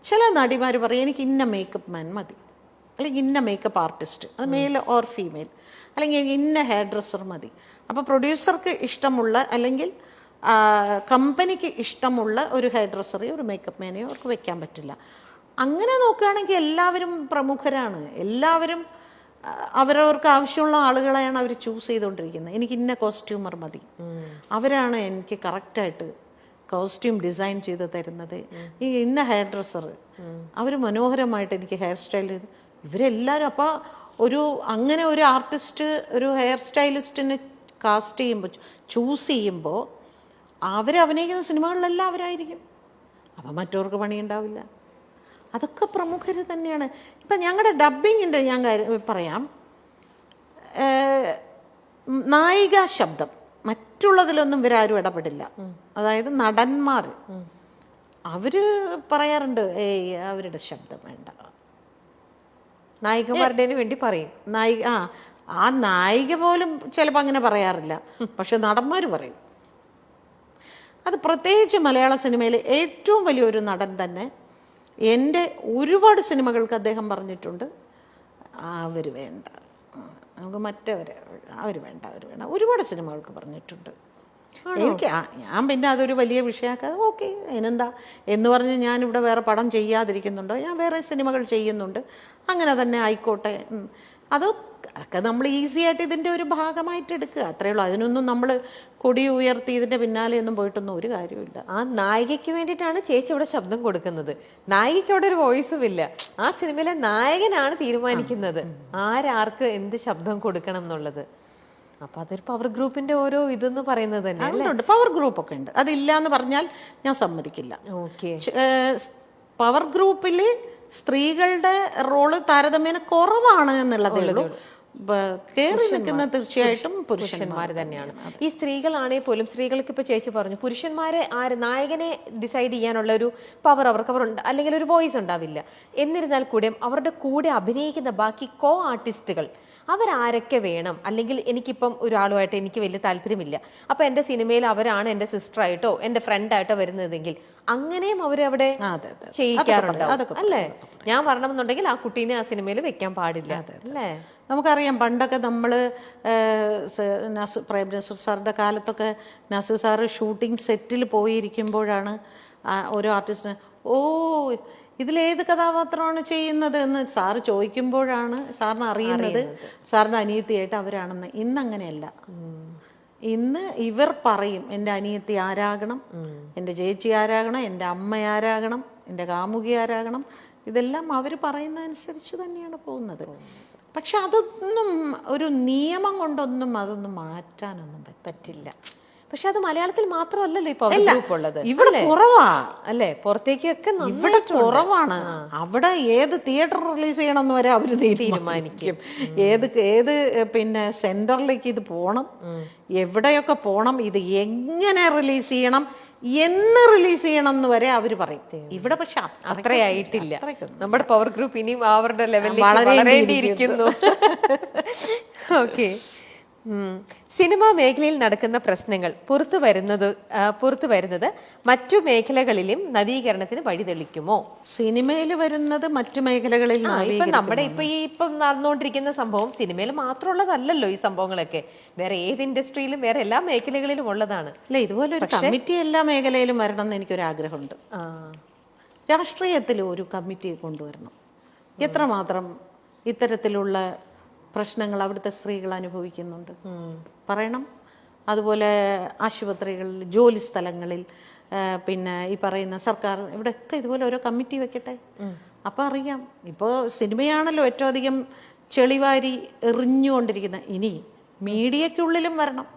ചില നടിമാർ പറയും എനിക്ക് ഇന്ന മേക്കപ്പ് മാൻ മതി, അല്ലെങ്കിൽ ഇന്ന മേക്കപ്പ് ആർട്ടിസ്റ്റ്, അത് മെയിൽ ഓർ ഫീമെയിൽ, അല്ലെങ്കിൽ ഇന്ന ഹെയർ ഡ്രസ്സർ മതി. അപ്പോൾ പ്രൊഡ്യൂസർക്ക് ഇഷ്ടമുള്ള അല്ലെങ്കിൽ കമ്പനിക്ക് ഇഷ്ടമുള്ള ഒരു ഹെയർ ഡ്രസ്സറെയോ ഒരു മേക്കപ്പ് മാനെയോ അവർക്ക് വെക്കാൻ പറ്റില്ല. അങ്ങനെ നോക്കുകയാണെങ്കിൽ എല്ലാവരും പ്രമുഖരാണ്, എല്ലാവരും അവരവർക്ക് ആവശ്യമുള്ള ആളുകളെയാണ് അവർ ചൂസ് ചെയ്തുകൊണ്ടിരിക്കുന്നത്. എനിക്ക് ഇന്ന കോസ്റ്റ്യൂമർ മതി, അവരാണ് എനിക്ക് കറക്റ്റായിട്ട് കോസ്റ്റ്യൂം ഡിസൈൻ ചെയ്ത് തരുന്നത്. ഈ ഇന്ന ഹെയർ ഡ്രസ്സർ അവർ മനോഹരമായിട്ട് എനിക്ക് ഹെയർ സ്റ്റൈൽ ചെയ്ത്, ഇവരെല്ലാവരും. അപ്പോൾ അങ്ങനെ ഒരു ആർട്ടിസ്റ്റ് ഒരു ഹെയർ സ്റ്റൈലിസ്റ്റിനെ കാസ്റ്റ് ചെയ്യുമ്പോൾ ചൂസ് ചെയ്യുമ്പോൾ അവരഭിനയിക്കുന്ന സിനിമകളിലെല്ലാം അവരായിരിക്കും. അപ്പം മറ്റവർക്ക് പണിയുണ്ടാവില്ല. അതൊക്കെ പ്രമുഖർ തന്നെയാണ്. ഇപ്പം ഞങ്ങളുടെ ഡബ്ബിങ്ങിൻ്റെ ഞാൻ പറയാം, നായിക ശബ്ദം മറ്റുള്ളതിലൊന്നും ഇവരാരും ഇടപെടില്ല. അതായത് നടന്മാർ അവർ പറയാറുണ്ട്, അവരുടെ ശബ്ദം വേണ്ട, നായികമാരുടെ വേണ്ടി പറയും. ആ നായിക പോലും ചിലപ്പോൾ അങ്ങനെ പറയാറില്ല, പക്ഷെ നടന്മാർ പറയും. അത് പ്രത്യേകിച്ച് മലയാള സിനിമയിൽ ഏറ്റവും വലിയൊരു നടൻ തന്നെ എൻ്റെ ഒരുപാട് സിനിമകൾക്ക് അദ്ദേഹം പറഞ്ഞിട്ടുണ്ട്, അവർ വേണ്ട, നമുക്ക് അവർ വേണ്ട ഒരുപാട് സിനിമകൾക്ക് പറഞ്ഞിട്ടുണ്ട്. എനിക്ക് ഞാൻ പിന്നെ അതൊരു വലിയ വിഷയമാക്കാതെ ഓക്കെ അതിനെന്താ എന്ന് പറഞ്ഞ് ഞാനിവിടെ വേറെ പടം ചെയ്യാതിരിക്കുന്നുണ്ടോ, ഞാൻ വേറെ സിനിമകൾ ചെയ്യുന്നുണ്ട്, അങ്ങനെ തന്നെ ആയിക്കോട്ടെ. അതൊക്കെ നമ്മൾ ഈസി ആയിട്ട് ഇതിൻ്റെ ഒരു ഭാഗമായിട്ട് എടുക്കുക, അത്രയേ ഉള്ളൂ. അതിനൊന്നും നമ്മൾ കൊടി ഉയർത്തി ഇതിൻ്റെ പിന്നാലെ ഒന്നും പോയിട്ടൊന്നും ഒരു കാര്യമില്ല. ആ നായികയ്ക്ക് വേണ്ടിയിട്ടാണ് ചേച്ചി ഇവിടെ ശബ്ദം കൊടുക്കുന്നത്. നായികയ്ക്ക് അവിടെ ഒരു വോയിസും ഇല്ല. ആ സിനിമയിലെ നായകനാണ് തീരുമാനിക്കുന്നത് ആർക്ക് എന്ത് ശബ്ദം കൊടുക്കണം എന്നുള്ളത്. അപ്പൊ അതൊരു പവർ ഗ്രൂപ്പിന്റെ ഓരോ ഇതെന്ന് പറയുന്നത് തന്നെ പവർ ഗ്രൂപ്പൊക്കെ ഉണ്ട്. അതില്ല എന്ന് പറഞ്ഞാൽ ഞാൻ സമ്മതിക്കില്ല. ഓക്കെ, പവർ ഗ്രൂപ്പിൽ സ്ത്രീകളുടെ റോള് താരതമ്യേന കുറവാണ് എന്നുള്ളതേ ഉള്ളൂ. കയറി നിൽക്കുന്ന തീർച്ചയായിട്ടും പുരുഷന്മാർ തന്നെയാണ്. ഈ സ്ത്രീകളാണെങ്കിൽ പോലും, സ്ത്രീകൾക്ക് ഇപ്പൊ ചേച്ചി പറഞ്ഞു, പുരുഷന്മാരെ നായകനെ ഡിസൈഡ് ചെയ്യാനുള്ള ഒരു പവർ അവർക്ക് അല്ലെങ്കിൽ ഒരു വോയിസ് ഉണ്ടാവില്ല. എന്നിരുന്നാൽ കൂടെ അവരുടെ കൂടെ അഭിനയിക്കുന്ന ബാക്കി കോ ആർട്ടിസ്റ്റുകൾ അവരാരൊക്കെ വേണം, അല്ലെങ്കിൽ എനിക്കിപ്പം ഒരാളുമായിട്ട് എനിക്ക് വലിയ താല്പര്യമില്ല, അപ്പൊ എൻ്റെ സിനിമയിൽ അവരാണ് എൻ്റെ സിസ്റ്ററായിട്ടോ എൻ്റെ ഫ്രണ്ടായിട്ടോ വരുന്നതെങ്കിൽ അങ്ങനെയും അവരവിടെ ചെയ്യിക്കാറുണ്ടാവും അല്ലേ? ഞാൻ വരണമെന്നുണ്ടെങ്കിൽ ആ കുട്ടീനെ ആ സിനിമയിൽ വെക്കാൻ പാടില്ല അല്ലേ? നമുക്കറിയാം പണ്ടൊക്കെ നമ്മൾ പ്രേം നസീർ സാറിൻ്റെ കാലത്തൊക്കെ നസീർ സാറ് ഷൂട്ടിംഗ് സെറ്റിൽ പോയിരിക്കുമ്പോഴാണ് ഓരോ ആർട്ടിസ്റ്റിന് ഇതിലേത് കഥാപാത്രമാണ് ചെയ്യുന്നത് എന്ന് സാറ് ചോദിക്കുമ്പോഴാണ് സാറിന് അറിയുന്നത് സാറിൻ്റെ അനിയത്തിയായിട്ട് അവരാണെന്ന്. ഇന്നങ്ങനെയല്ല. ഇന്ന് ഇവർ പറയും എൻ്റെ അനിയത്തി ആരാകണം, എൻ്റെ ചേച്ചി ആരാകണം, എൻ്റെ അമ്മ ആരാകണം, എൻ്റെ കാമുകി ആരാകണം, ഇതെല്ലാം അവർ പറയുന്നതനുസരിച്ച് തന്നെയാണ് പോകുന്നത്. പക്ഷെ അതൊന്നും ഒരു നിയമം കൊണ്ടൊന്നും അതൊന്നും മാറ്റാനൊന്നും പറ്റില്ല. പക്ഷെ അത് മലയാളത്തിൽ മാത്രമല്ലല്ലോ ഇപ്പൊ ഉള്ളത്, ഇവിടെ കുറവാ അല്ലേ? പുറത്തേക്കൊക്കെ ഇവിടെ കുറവാണ്. അവിടെ ഏത് തിയേറ്റർ റിലീസ് ചെയ്യണം എന്ന് വരെ അവര് തീരുമാനിക്കും. ഏത് പിന്നെ സെന്ററിലേക്ക് ഇത് പോണം, എവിടെയൊക്കെ പോണം, ഇത് എങ്ങനെ റിലീസ് ചെയ്യണം, എന്ന് റിലീസ് ചെയ്യണം എന്ന് വരെ അവര് പറയും. ഇവിടെ പക്ഷെ അത്രയായിട്ടില്ല. നമ്മുടെ പവർ ഗ്രൂപ്പ് ഇനിയും അവരുടെ ലെവലിൽ വളരേണ്ടിയിരിക്കുന്നു. ഓക്കെ, സിനിമാ മേഖലയിൽ നടക്കുന്ന പ്രശ്നങ്ങൾ പുറത്തു വരുന്നത് മറ്റു മേഖലകളിലും നവീകരണത്തിന് വഴിതെളിക്കുമോ? സിനിമയിൽ വരുന്നത് മറ്റു മേഖലകളിൽ നമ്മുടെ ഇപ്പം നടന്നുകൊണ്ടിരിക്കുന്ന സംഭവം സിനിമയിൽ മാത്രമുള്ളതല്ലല്ലോ. ഈ സംഭവങ്ങളൊക്കെ വേറെ ഏത് ഇൻഡസ്ട്രിയിലും വേറെ എല്ലാ മേഖലകളിലും ഉള്ളതാണ്. അല്ല, ഇതുപോലെ ഒരു കമ്മിറ്റി എല്ലാ മേഖലയിലും വരണം എന്ന് എനിക്കൊരാഗ്രഹമുണ്ട്. രാഷ്ട്രീയത്തിൽ ഒരു കമ്മിറ്റി കൊണ്ടുവരണം. എത്രമാത്രം ഇത്തരത്തിലുള്ള പ്രശ്നങ്ങൾ അവിടുത്തെ സ്ത്രീകൾ അനുഭവിക്കുന്നുണ്ട് പറയണം. അതുപോലെ ആശുപത്രികളിൽ, ജോലി സ്ഥലങ്ങളിൽ, പിന്നെ ഈ പറയുന്ന സർക്കാർ, ഇവിടെയൊക്കെ ഇതുപോലെ ഓരോ കമ്മിറ്റി വെക്കട്ടെ. അപ്പം അറിയാം. ഇപ്പോൾ സിനിമയാണല്ലോ ഏറ്റവും അധികം ചെളിവാരി എറിഞ്ഞുകൊണ്ടിരിക്കുന്നത്. ഇനി മീഡിയയ്ക്കുള്ളിലും വരണം.